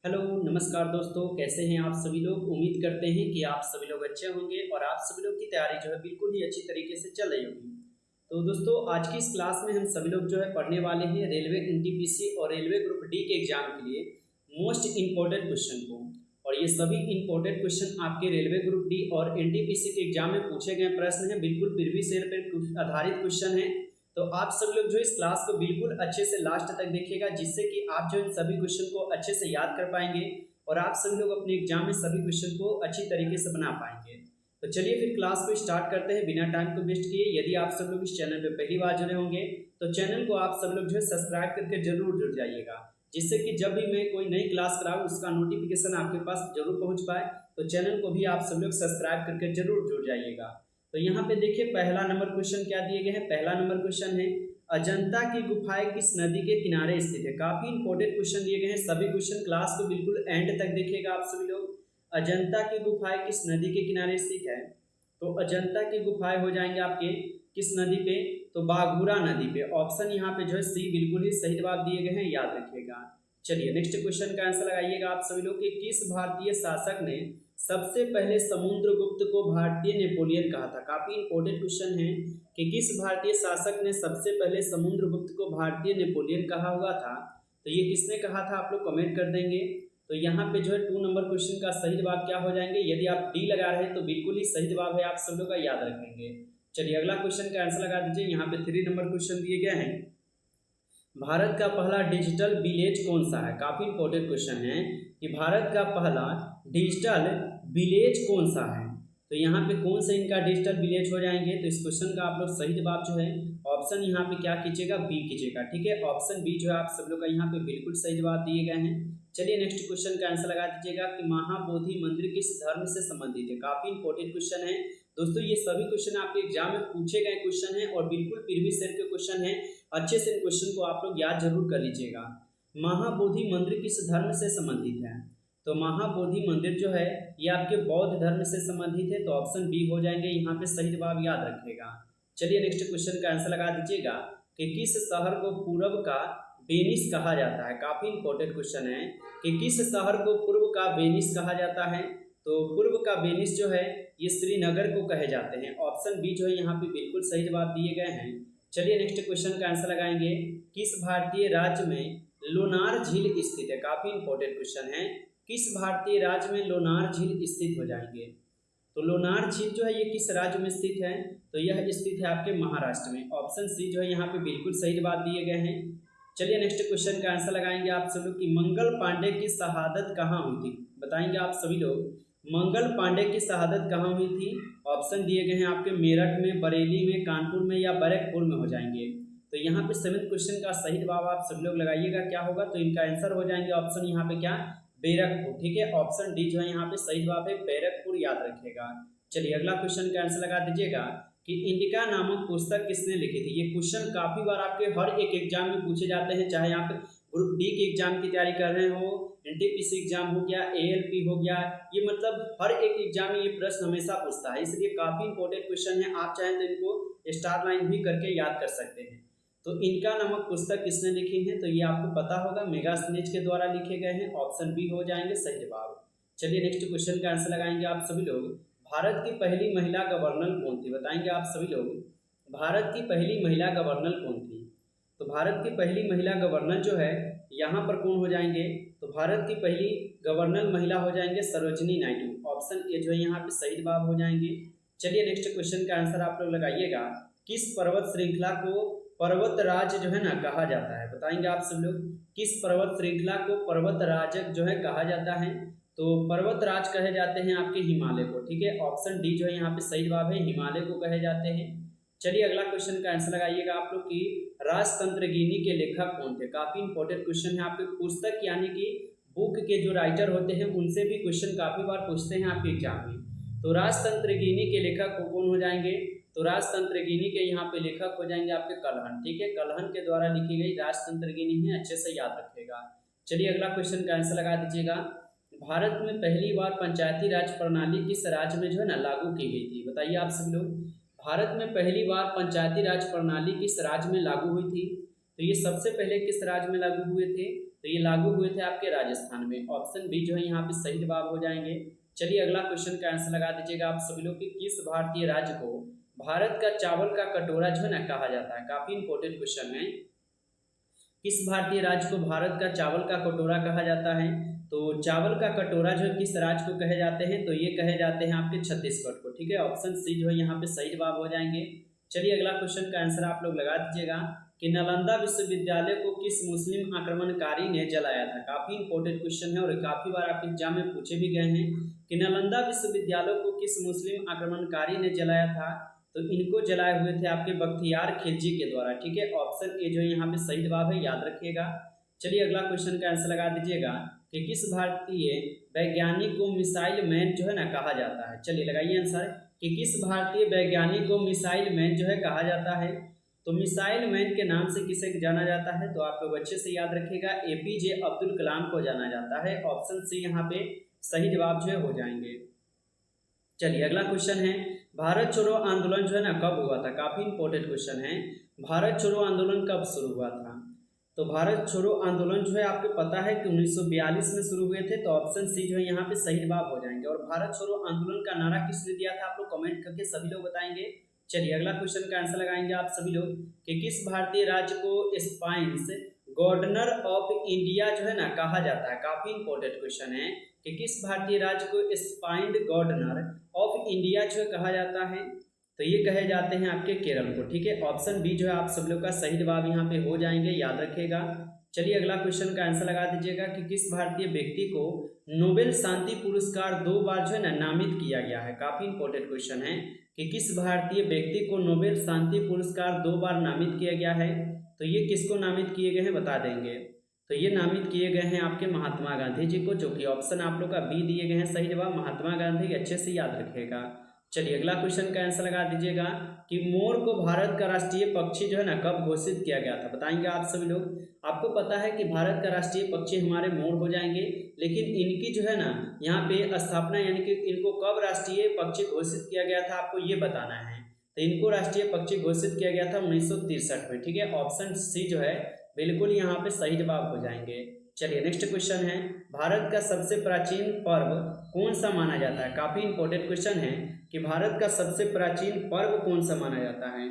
Hello नमस्कार दोस्तों, कैसे हैं आप सभी लोग। उम्मीद करते हैं कि आप सभी लोग अच्छे होंगे और आप सभी लोग की तैयारी जो है बिल्कुल ही अच्छी तरीके से चल रही होगी। तो दोस्तों, आज की इस क्लास में हम सभी लोग जो है पढ़ने वाले हैं रेलवे एनटीपीसी और रेलवे ग्रुप डी के एग्जाम के लिए मोस्ट इंपॉर्टेंट क्वेश्चन को। और ये सभी इंपॉर्टेंट क्वेश्चन आपके रेलवे ग्रुप डी और एनटीपीसी के एग्जाम में पूछे गए प्रश्न हैं, बिल्कुल प्रीवियस ईयर पर आधारित क्वेश्चन है। तो आप सब लोग जो इस क्लास को बिल्कुल अच्छे से लास्ट तक देखिएगा, जिससे कि आप जो इन सभी क्वेश्चन को अच्छे से याद कर पाएंगे और आप सभी लोग अपने एग्जाम में सभी क्वेश्चन को अच्छी तरीके से बना पाएंगे। तो चलिए फिर क्लास को स्टार्ट करते हैं बिना टाइम को वेस्ट किए। यदि आप सब लोग इस चैनल पर पहली बार जुड़े होंगे तो चैनल को आप सब लोग जो है सब्सक्राइब करके जरूर जुड़ जाइएगा, जिससे कि जब भी मैं कोई नई क्लास कराऊँ उसका नोटिफिकेशन आपके पास जरूर पहुँच पाए। तो चैनल को भी आप सब लोग सब्सक्राइब करके जरूर जुड़ जाइएगा। तो यहाँ पे देखिए पहला नंबर क्वेश्चन क्या दिए गए हैं। पहला नंबर क्वेश्चन है अजंता की गुफाएं किस नदी के किनारे स्थित है। काफी इंपॉर्टेंट क्वेश्चन दिए गए हैं, सभी क्वेश्चन क्लास को बिल्कुल एंड तक देखिएगा आप सभी लोग। अजंता की गुफाएं किस नदी के किनारे स्थित है। तो अजंता की गुफाएं हो जाएंगे आपके किस नदी पे, तो बाघुरा नदी पे। ऑप्शन यहाँ पे जो है सी बिल्कुल ही सही जवाब दिए गए हैं, याद रखिएगा। चलिए नेक्स्ट क्वेश्चन का आंसर लगाइएगा आप सभी लोग कि किस भारतीय शासक ने सबसे पहले समुद्रगुप्त को भारतीय नेपोलियन कहा था। काफी इंपॉर्टेंट क्वेश्चन है कि किस भारतीय शासक ने सबसे पहले समुद्रगुप्त को भारतीय नेपोलियन कहा हुआ था। तो ये किसने कहा था आप लोग कमेंट कर देंगे। तो यहाँ पे जो है 2 नंबर क्वेश्चन का सही जवाब क्या हो जाएंगे। यदि आप डी लगा रहे हैं तो बिल्कुल ही सही जवाब है, आप सब लोग का याद रखेंगे। चलिए अगला क्वेश्चन का आंसर लगा दीजिए। यहाँ पे 3 नंबर क्वेश्चन दिए गए हैं, भारत का पहला डिजिटल विलेज कौन सा है। काफी इंपॉर्टेंट क्वेश्चन है कि भारत का पहला डिजिटल विलेज कौन सा है। तो यहाँ पे कौन से इनका डिजिटल विलेज हो जाएंगे। तो इस क्वेश्चन का आप लोग सही जवाब जो है ऑप्शन यहाँ पे क्या कीजिएगा, बी कीजिएगा। ठीक है, ऑप्शन बी जो है आप सब लोग का यहाँ पे बिल्कुल सही जवाब दिए गए हैं। चलिए नेक्स्ट क्वेश्चन का आंसर लगा दीजिएगा कि महाबोधि मंदिर किस धर्म से संबंधित है। काफी इंपॉर्टेंट क्वेश्चन है दोस्तों, ये सभी क्वेश्चन आपके एग्जाम में पूछे गए क्वेश्चन है और बिल्कुल प्रीवियस ईयर के क्वेश्चन है। अच्छे से इन क्वेश्चन को आप लोग याद जरूर कर लीजिएगा। महाबोधि मंदिर किस धर्म से संबंधित है। तो महाबोधि मंदिर जो है ये आपके बौद्ध धर्म से संबंधित है। तो ऑप्शन बी हो जाएंगे यहाँ पे सही जवाब, याद रखिएगा। चलिए नेक्स्ट क्वेश्चन का आंसर लगा दीजिएगा कि किस शहर को पूर्व का वेनिस कहा जाता है। काफी इंपॉर्टेंट क्वेश्चन है कि किस शहर को पूर्व का वेनिस कहा जाता है। तो पूर्व का वेनिस जो है ये श्रीनगर को कहे जाते हैं। ऑप्शन बी जो है यहाँ पे बिल्कुल सही जवाब दिए गए हैं। चलिए नेक्स्ट क्वेश्चन का आंसर लगाएंगे, किस भारतीय राज्य में लोनार झील स्थित है। काफी इंपॉर्टेंट क्वेश्चन है, किस भारतीय राज्य में लोनार झील स्थित हो जाएंगे। तो लोनार झील जो है ये किस राज्य में स्थित है। तो यह स्थित है आपके महाराष्ट्र में। ऑप्शन सी जो है यहाँ पे बिल्कुल सही जवाब दिए गए हैं। चलिए नेक्स्ट क्वेश्चन का आंसर लगाएंगे आप सब लोग कि मंगल पांडे की शहादत कहाँ हुई थी। बताएंगे आप सभी लोग मंगल पांडे की शहादत कहाँ हुई थी। ऑप्शन दिए गए हैं आपके मेरठ में, बरेली में, कानपुर में या बैरकपुर में हो जाएंगे। तो यहाँ पे 7th क्वेश्चन का सही जवाब आप सब लोग लगाइएगा क्या होगा। तो इनका आंसर हो जाएंगे ऑप्शन यहाँ पे क्या, बैरकपुर। ठीक है, ऑप्शन डी जो है यहाँ पे सही जवाब है, बैरकपुर, याद रखिएगा। चलिए अगला क्वेश्चन का आंसर लगा दीजिएगा कि इंडिका नामक पुस्तक किसने लिखी थी। ये क्वेश्चन काफी बार आपके हर एक एग्जाम में पूछे जाते हैं, चाहे आप ग्रुप डी के एग्जाम की तैयारी कर रहे हो, एनटीपीसी एग्जाम हो गया, एएलपी हो गया, ये मतलब हर एक एग्जाम में ये प्रश्न हमेशा पूछता है, इसलिए काफी इंपॉर्टेंट क्वेश्चन है। आप चाहें तो इनको स्टार लाइन भी करके याद कर सकते हैं। तो इनका नामक पुस्तक किसने लिखी है। तो ये आपको पता होगा, मेगास्थनीज के द्वारा लिखे गए हैं। ऑप्शन बी हो जाएंगे सही जवाब। चलिए नेक्स्ट क्वेश्चन का आंसर लगाएंगे आप सभी लोग, भारत की पहली महिला गवर्नर कौन थी। बताएंगे आप सभी लोग भारत की पहली महिला गवर्नर कौन थी। तो भारत की पहली महिला गवर्नर जो है यहाँ पर कौन हो जाएंगे। तो भारत की पहली गवर्नर महिला हो जाएंगे सरोजनी नायडू। ऑप्शन ए जो है यहाँ पे सही जवाब हो जाएंगे। चलिए नेक्स्ट क्वेश्चन का आंसर आप लोग लगाइएगा, किस पर्वत श्रृंखला को पर्वतराज जो है ना कहा जाता है। बताएंगे आप सब लोग किस पर्वत श्रृंखला को पर्वतराज जो है कहा जाता है। तो पर्वतराज कहे जाते हैं आपके हिमालय को। ठीक है, ऑप्शन डी जो है यहाँ पे सही जवाब है, हिमालय को कहे जाते हैं। चलिए अगला क्वेश्चन का आंसर लगाइएगा आप लोग की राजतंत्रगिनी के लेखक कौन थे। काफी इंपॉर्टेंट क्वेश्चन है, आपके पुस्तक यानी कि बुक के जो राइटर होते हैं उनसे भी क्वेश्चन काफी बार पूछते हैं आपके एग्जाम में। तो राजतंत्रगिनी के लेखक कौन हो जाएंगे। तो राजतंत्रगिनी के यहाँ पे लेखक हो जाएंगे आपके कलहन। ठीक है, कलहन के द्वारा लिखी गई राजतंत्रगिनी है, अच्छे से याद रखिएगा। चलिए अगला क्वेश्चन का आंसर लगा दीजिएगा, भारत में पहली बार पंचायती राज प्रणाली किस राज्य में जो है ना लागू की गई थी। बताइए आप सभी लोग, भारत में पहली बार पंचायती राज प्रणाली किस राज्य में लागू हुई थी। तो ये सबसे पहले किस राज्य में लागू हुए थे। तो ये लागू हुए थे आपके राजस्थान में। ऑप्शन बी जो है यहाँ पे सही जवाब हो जाएंगे। चलिए अगला क्वेश्चन का आंसर लगा दीजिएगा आप सभी लोग कि किस भारतीय राज्य को भारत का चावल का कटोरा जो है ना कहा जाता है। काफी इंपॉर्टेंट क्वेश्चन है। किस भारतीय राज्य को भारत का चावल का कटोरा कहा जाता है। तो चावल का कटोरा जो किस राज्य को कहे जाते हैं, तो ये कहे जाते हैं आपके छत्तीसगढ़ को। ठीक है, ऑप्शन सी जो है यहाँ पे सही जवाब हो जाएंगे। चलिए अगला क्वेश्चन का आंसर आप लोग लगा दीजिएगा कि नालंदा विश्वविद्यालय को किस मुस्लिम आक्रमणकारी ने जलाया था। काफी इंपॉर्टेंट क्वेश्चन है और काफी बार आपके एग्जाम में पूछे भी गए हैं कि नालंदा विश्वविद्यालय को किस मुस्लिम आक्रमणकारी ने जलाया था। तो इनको जलाए हुए थे आपके बख्तियार खिलजी के द्वारा। ठीक है, ऑप्शन ए जो है यहाँ पे सही जवाब है, याद रखिएगा। चलिए अगला क्वेश्चन का आंसर लगा दीजिएगा कि किस भारतीय वैज्ञानिक को मिसाइल मैन जो है ना कहा जाता है। चलिए लगाइए आंसर कि किस भारतीय वैज्ञानिक को मिसाइल मैन जो है कहा जाता है। तो मिसाइल मैन के नाम से किसे जाना जाता है, तो आप लोग अच्छे से याद रखिएगा, एपीजे अब्दुल कलाम को जाना जाता है। ऑप्शन सी यहाँ पे सही जवाब जो है हो जाएंगे। चलिए अगला क्वेश्चन है, भारत छोड़ो आंदोलन जो है ना कब हुआ था। काफी इंपॉर्टेंट क्वेश्चन है, भारत छोड़ो आंदोलन कब शुरू हुआ था। तो भारत छोड़ो आंदोलन जो है आपको पता है कि 1942 में शुरू हुए थे। तो ऑप्शन सी जो है यहाँ पे सही जवाब हो जाएंगे। और भारत छोड़ो आंदोलन का नारा किसने दिया था, आप लोग कमेंट करके सभी लोग बताएंगे। चलिए अगला क्वेश्चन का आंसर लगाएंगे आप सभी लोग कि किस भारतीय राज्य को स्पाइंस गवर्नर ऑफ इंडिया जो है ना कहा जाता है। काफी इंपॉर्टेंट क्वेश्चन है कि किस भारतीय राज्य को स्पाइंड गवर्नर ऑफ इंडिया जो कहा जाता है। तो ये कहे जाते हैं आपके केरल को। ठीक है, ऑप्शन बी जो है आप सब लोग का सही जवाब यहाँ पे हो जाएंगे, याद रखिएगा। चलिए अगला क्वेश्चन का आंसर लगा दीजिएगा कि किस भारतीय व्यक्ति को नोबेल शांति पुरस्कार 2 बार जो है ना नामित किया गया है। काफी इंपॉर्टेंट क्वेश्चन है कि किस भारतीय व्यक्ति को नोबेल शांति पुरस्कार 2 बार नामित किया गया है। तो ये किसको नामित किए गए हैं बता देंगे। तो ये नामित किए गए हैं आपके महात्मा गांधी जी को, जो कि ऑप्शन आप लोग का बी दिए गए हैं सही जवाब महात्मा गांधी। अच्छे से याद रखिएगा। चलिए अगला क्वेश्चन का आंसर लगा दीजिएगा कि मोर को भारत का राष्ट्रीय पक्षी जो है ना कब घोषित किया गया था, बताएंगे आप सभी लोग। आपको पता है कि भारत का राष्ट्रीय पक्षी हमारे मोर हो जाएंगे, लेकिन इनकी जो है ना यहाँ पे स्थापना यानी कि इनको कब राष्ट्रीय पक्षी घोषित किया गया था आपको ये बताना है। तो इनको राष्ट्रीय पक्षी घोषित किया गया था 1963 में। ठीक है, ऑप्शन सी जो है बिल्कुल यहाँ पे सही जवाब हो जाएंगे। चलिए नेक्स्ट क्वेश्चन है, भारत का सबसे प्राचीन पर्व कौन सा माना जाता है। काफी इंपॉर्टेंट क्वेश्चन है कि भारत का सबसे प्राचीन पर्व कौन सा माना जाता है।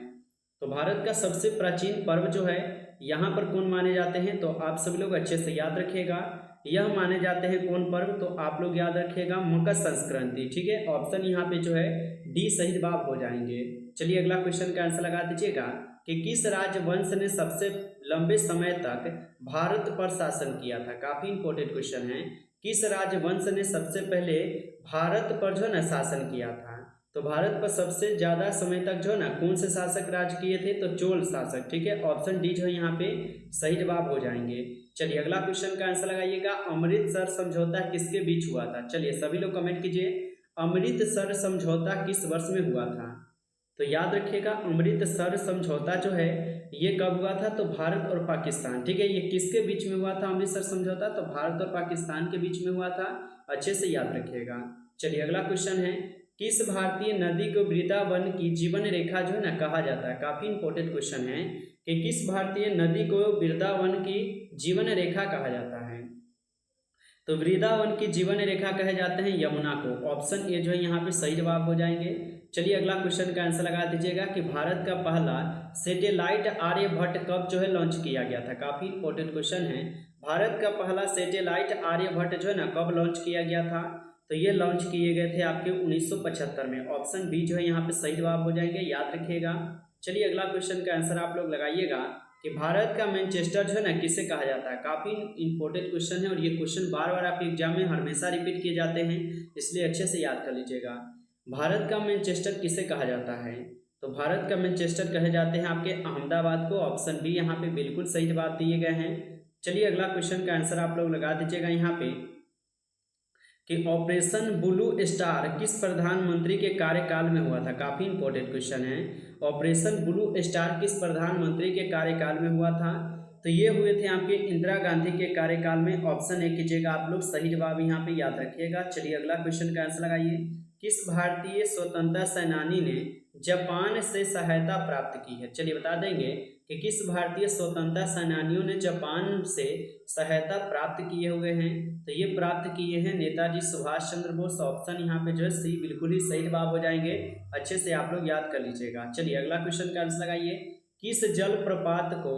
तो भारत का सबसे प्राचीन पर्व जो है यहाँ पर कौन माने जाते हैं, तो आप सभी लोग अच्छे से याद रखिएगा। यह माने जाते हैं कौन पर्व, तो आप लोग याद रखिएगा मकर संक्रांति। ठीक है, ऑप्शन यहाँ पे जो है डी सही जवाब हो जाएंगे। चलिए अगला क्वेश्चन का आंसर लगा दीजिएगा कि किस राजवंश ने सबसे लंबे समय तक भारत पर शासन किया था। काफी इंपॉर्टेंट क्वेश्चन है, किस राजवंश ने सबसे पहले भारत पर जो है ना शासन किया था। तो भारत पर सबसे ज्यादा समय तक जो है ना कौन से शासक राज किए थे, तो चोल शासक। ठीक है, ऑप्शन डी जो है यहाँ पे सही जवाब हो जाएंगे। चलिए अगला क्वेश्चन का आंसर लगाइएगा, अमृतसर समझौता किसके बीच हुआ था। चलिए सभी लोग कमेंट कीजिए, अमृतसर समझौता किस वर्ष में हुआ था। तो याद रखिएगा अमृतसर समझौता जो है ये कब हुआ था, तो भारत और पाकिस्तान। ठीक है, ये किसके बीच में हुआ था अमृतसर समझौता, तो भारत और पाकिस्तान के बीच में हुआ था। अच्छे से याद रखिएगा। चलिए अगला क्वेश्चन है, किस भारतीय नदी को वृंदावन की जीवन रेखा जो है ना कहा जाता है। काफी इंपॉर्टेंट क्वेश्चन है कि किस भारतीय नदी को वृंदावन की जीवन रेखा कहा जाता है। तो वृंदावन की जीवन रेखा कहे जाते हैं यमुना को। ऑप्शन ए जो है यहाँ पे सही जवाब हो जाएंगे। चलिए अगला क्वेश्चन का आंसर लगा दीजिएगा कि भारत का पहला सैटेलाइट आर्यभट्ट कब जो है लॉन्च किया गया था। काफी इंपॉर्टेंट क्वेश्चन है, भारत का पहला सैटेलाइट आर्यभट्ट जो है ना कब लॉन्च किया गया था। तो ये लॉन्च किए गए थे आपके 1975 में। ऑप्शन बी जो है यहाँ पे सही जवाब हो जाएंगे, याद रखिएगा। चलिए अगला क्वेश्चन का आंसर आप लोग लगाइएगा कि भारत का मैनचेस्टर जो है ना किसे कहा जाता है। काफी इंपॉर्टेंट क्वेश्चन है और ये क्वेश्चन बार बार आपके एग्जाम में हमेशा रिपीट किए जाते हैं, इसलिए अच्छे से याद कर लीजिएगा। भारत का मैनचेस्टर किसे कहा जाता है, तो भारत का मैनचेस्टर कहे जाते हैं आपके अहमदाबाद को। ऑप्शन बी यहाँ पे बिल्कुल सही जवाब दिए गए हैं। चलिए अगला क्वेश्चन का आंसर आप लोग लगा दीजिएगा यहाँ पे कि ऑपरेशन ब्लू स्टार किस प्रधानमंत्री के कार्यकाल में हुआ था। काफी इंपॉर्टेंट क्वेश्चन है, ऑपरेशन ब्लू स्टार किस प्रधानमंत्री के कार्यकाल में हुआ था। तो ये हुए थे आपके इंदिरा गांधी के कार्यकाल में। ऑप्शन ए कीजिएगा आप लोग, सही जवाब यहाँ पे याद रखिएगा। चलिए अगला क्वेश्चन का आंसर लगाइए, किस भारतीय स्वतंत्रता सेनानी ने जापान से सहायता प्राप्त की है। चलिए बता देंगे, कि किस भारतीय स्वतंत्रता सेनानियों ने जापान से सहायता प्राप्त किए हुए हैं? तो ये प्राप्त किए हैं नेताजी सुभाष चंद्र बोस। ऑप्शन यहाँ पे जो है सी बिल्कुल ही सही जवाब हो जाएंगे। अच्छे से आप लोग याद कर लीजिएगा। चलिए अगला क्वेश्चन का आंसर लगाइए। किस जलप्रपात को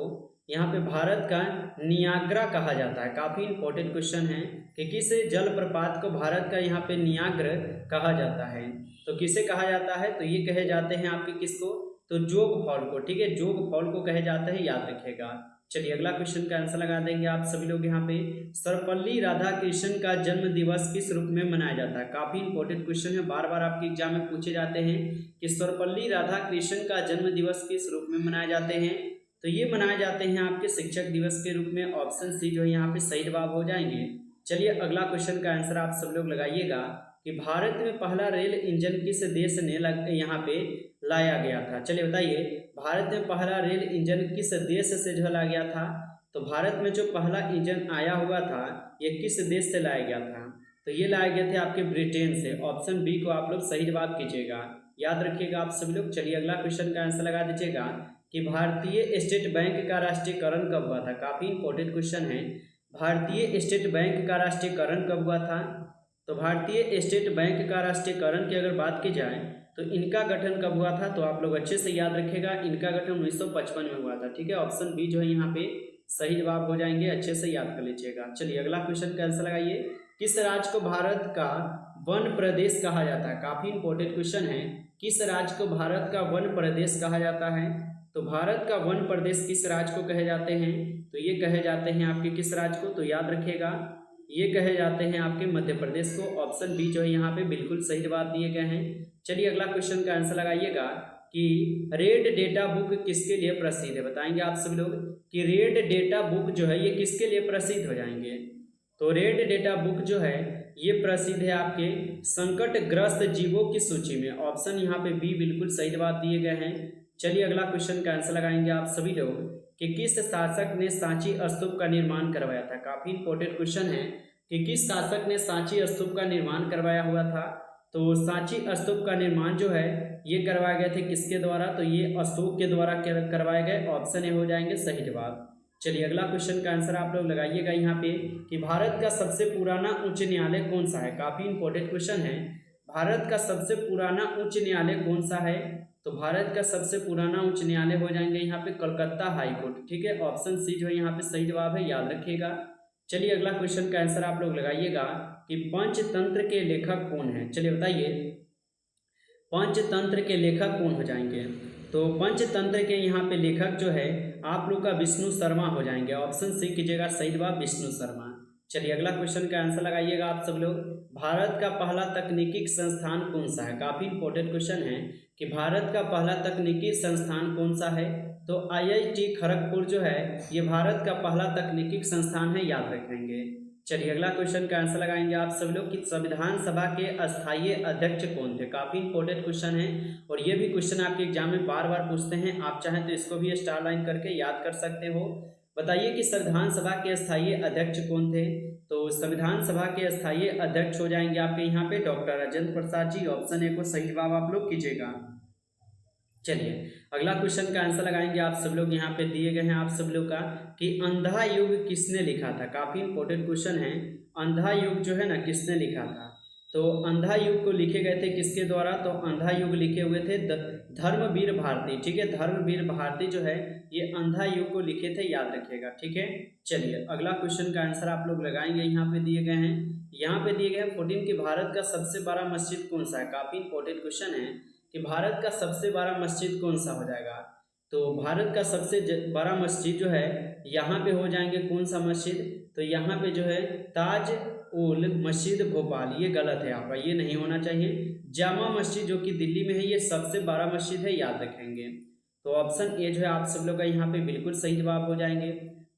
यहाँ पे भारत का नियाग्रा कहा जाता है? काफी इंपॉर्टेंट क्वेश्चन है कि किस जलप्रपात को भारत का यहाँ पे नियाग्र कहा जाता है? तो किसे कहा जाता है? तो ये कहे जाते हैं आपके किसको? तो जोग फॉल को। ठीक है, जोग फॉल को कहे जाते हैं, याद रखिएगा। चलिए अगला क्वेश्चन का आंसर लगा देंगे आप सभी लोग यहाँ पे। सर्वपल्ली राधाकृष्णन का जन्म दिवस किस रूप में मनाया जाता है? काफी इंपॉर्टेंट क्वेश्चन है, बार बार आपके एग्जाम में पूछे जाते हैं कि सर्वपल्ली राधाकृष्णन का जन्म दिवस किस रूप में मनाए जाते हैं? तो ये मनाए जाते हैं आपके शिक्षक दिवस के रूप में। ऑप्शन सी जो है यहाँ पे सही जवाब हो जाएंगे। चलिए अगला क्वेश्चन का आंसर आप सब लोग लगाइएगा कि भारत में पहला रेल इंजन किस देश ने यहाँ पे लाया गया था? चलिए बताइए, भारत में पहला रेल इंजन किस देश से जो लाया गया था? तो भारत में जो पहला इंजन आया हुआ था ये किस देश से लाया गया था? तो ये लाए गए थे आपके ब्रिटेन से। ऑप्शन बी को आप लोग सही जवाब कीजिएगा, याद रखिएगा आप सभी लोग। चलिए अगला क्वेश्चन का आंसर लगा दीजिएगा कि भारतीय स्टेट बैंक का राष्ट्रीयकरण कब हुआ था? काफी इंपॉर्टेंट क्वेश्चन है। भारतीय स्टेट बैंक का राष्ट्रीयकरण कब हुआ था? तो भारतीय स्टेट बैंक का राष्ट्रीयकरण की अगर बात की जाए तो इनका गठन कब हुआ था? तो आप लोग अच्छे से याद रखिएगा, इनका गठन 1955 में हुआ था। ठीक है, ऑप्शन बी जो है यहाँ पे सही जवाब हो जाएंगे, अच्छे से याद कर लीजिएगा। चलिए अगला क्वेश्चन का आंसर लगाइए। किस राज्य को भारत का वन प्रदेश कहा जाता है? काफी इंपॉर्टेंट क्वेश्चन है। किस राज्य को भारत का वन प्रदेश कहा जाता है? तो भारत का वन प्रदेश किस राज्य को कहे जाते हैं? तो ये कहे जाते हैं आपके किस राज्य को? तो याद रखिएगा, ये कहे जाते हैं आपके मध्य प्रदेश को। ऑप्शन बी जो है यहाँ पे बिल्कुल सही जवाब दिए गए हैं। चलिए अगला क्वेश्चन का आंसर लगाइएगा कि रेड डेटा बुक किसके लिए प्रसिद्ध है? बताएंगे आप सभी लोग कि रेड डेटा बुक जो है ये किसके लिए प्रसिद्ध हो जाएंगे? तो रेड डेटा बुक जो है ये प्रसिद्ध है आपके संकटग्रस्त जीवों की सूची में। ऑप्शन यहाँ पे बी बिल्कुल सही जवाब दिए गए हैं। चलिए अगला क्वेश्चन का आंसर लगाएंगे आप सभी लोग कि किस शासक ने सांची स्तूप का निर्माण करवाया था? काफी इंपॉर्टेंट क्वेश्चन है कि किस शासक ने सांची स्तूप का निर्माण करवाया हुआ था? तो सांची स्तूप का निर्माण जो है ये करवाए गए थे किसके द्वारा? तो ये अशोक के द्वारा करवाए गए। ऑप्शन ए हो जाएंगे सही जवाब। चलिए अगला क्वेश्चन का आंसर आप लोग लगाइएगा यहाँ पे कि भारत का सबसे पुराना उच्च न्यायालय कौन सा है? काफी इंपॉर्टेंट क्वेश्चन है। भारत का सबसे पुराना उच्च न्यायालय कौन सा है? तो भारत का सबसे पुराना उच्च न्यायालय हो जाएंगे यहाँ पे कलकत्ता हाई कोर्ट। ठीक है, ऑप्शन सी जो है यहाँ पे सही जवाब है, याद रखिएगा। चलिए अगला क्वेश्चन का आंसर आप लोग लगाइएगा कि पंचतंत्र के लेखक कौन है? चलिए बताइए, पंचतंत्र के लेखक कौन हो जाएंगे? तो पंचतंत्र के यहाँ पे लेखक जो है आप लोग का विष्णु शर्मा हो जाएंगे। ऑप्शन सी कीजिएगा सही जवाब, विष्णु शर्मा। चलिए अगला क्वेश्चन का आंसर लगाइएगा आप सब लोग। भारत का पहला तकनीकी संस्थान कौन सा है? काफी इंपॉर्टेंट क्वेश्चन है कि भारत का पहला तकनीकी संस्थान कौन सा है? तो IIT खड़गपुर जो है ये भारत का पहला तकनीकी संस्थान है, याद रखेंगे। चलिए अगला क्वेश्चन का आंसर लगाएंगे आप सब लोग कि संविधान सभा के अस्थायी अध्यक्ष कौन थे? काफी इंपॉर्टेंट क्वेश्चन है और ये भी क्वेश्चन आपके एग्जाम में बार बार पूछते हैं। आप चाहें तो इसको भी स्टार लाइन करके याद कर सकते हो। बताइए कि संविधान सभा के अस्थायी अध्यक्ष कौन थे? तो संविधान सभा के अस्थायी अध्यक्ष हो जाएंगे आपके यहाँ पे doctor Rajendra Prasad ji. Option A को सही जवाब आप लोग कीजिएगा। चलिए अगला क्वेश्चन का आंसर लगाएंगे आप सब लोग, यहाँ पे दिए गए हैं आप सब लोग का कि अंधा युग किसने लिखा था? काफी इंपॉर्टेंट क्वेश्चन है। अंधा युग जो है ना किसने लिखा था? तो अंधा युग को लिखे गए थे किसके द्वारा? तो अंधा युग लिखे हुए थे धर्मवीर भारती। ठीक है, धर्मवीर भारती जो है ये अंधा युग को लिखे थे, याद रखिएगा। ठीक है, चलिए अगला क्वेश्चन का आंसर आप लोग लगाएंगे, यहाँ पे दिए गए हैं। यहाँ पे दिए गए हैं 14 कि भारत का सबसे बड़ा मस्जिद कौन सा है? काफी इंपॉर्टेंट क्वेश्चन है कि भारत का सबसे बड़ा मस्जिद कौन सा हो जाएगा? तो भारत का सबसे बड़ा मस्जिद जो है यहाँ पे हो जाएंगे कौन सा मस्जिद? तो यहाँ पे जो है ताज उल मस्जिद भोपाल, ये गलत है आपका, ये नहीं होना चाहिए। जामा मस्जिद जो कि दिल्ली में है ये सबसे बड़ा मस्जिद है, याद रखेंगे। तो ऑप्शन ए जो है आप सब लोग का यहाँ पे बिल्कुल सही जवाब हो जाएंगे।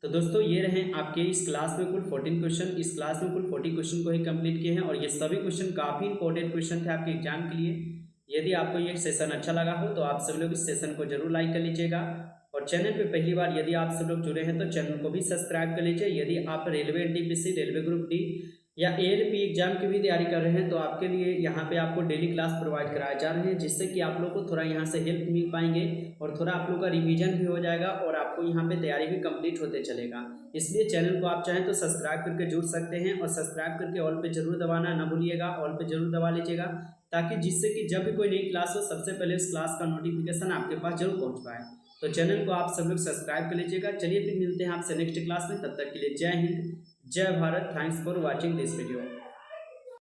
तो दोस्तों ये रहे आपके इस क्लास में कुल 14 क्वेश्चन। इस क्लास में कुल 40 क्वेश्चन को ही कंप्लीट किए हैं और ये सभी क्वेश्चन काफ़ी इंपॉर्टेंट क्वेश्चन थे आपके एग्जाम के लिए। यदि आपको ये सेशन अच्छा लगा हो तो आप सब लोग इस सेशन को जरूर लाइक कर लीजिएगा और चैनल पे पहली बार यदि आप सब लोग जुड़े हैं तो चैनल को भी सब्सक्राइब कर लीजिए। यदि आप railway NTPC, railway group D या ALP एग्जाम की भी तैयारी कर रहे हैं तो आपके लिए यहाँ पे आपको डेली क्लास प्रोवाइड कराए जा रहे हैं, जिससे कि आप लोग को थोड़ा यहाँ से हेल्प मिल पाएंगे और थोड़ा आप लोग का रिवीजन भी हो जाएगा और आपको यहाँ पे तैयारी भी कंप्लीट होते चलेगा। इसलिए चैनल को आप चाहें तो सब्सक्राइब करके जुड़ सकते हैं और सब्सक्राइब करके ऑल पे जरूर दबाना ना भूलिएगा, ऑल पे जरूर दबा लीजिएगा, ताकि जिससे कि जब भी कोई नई क्लास हो सबसे पहले उस क्लास का नोटिफिकेशन आपके पास जरूर पहुँच पाए। तो चैनल को आप सब लोग सब्सक्राइब कर लीजिएगा। चलिए फिर मिलते हैं आपसे नेक्स्ट क्लास में, तब तक के लिए जय हिंद, जय Bharat. Thanks for watching this video.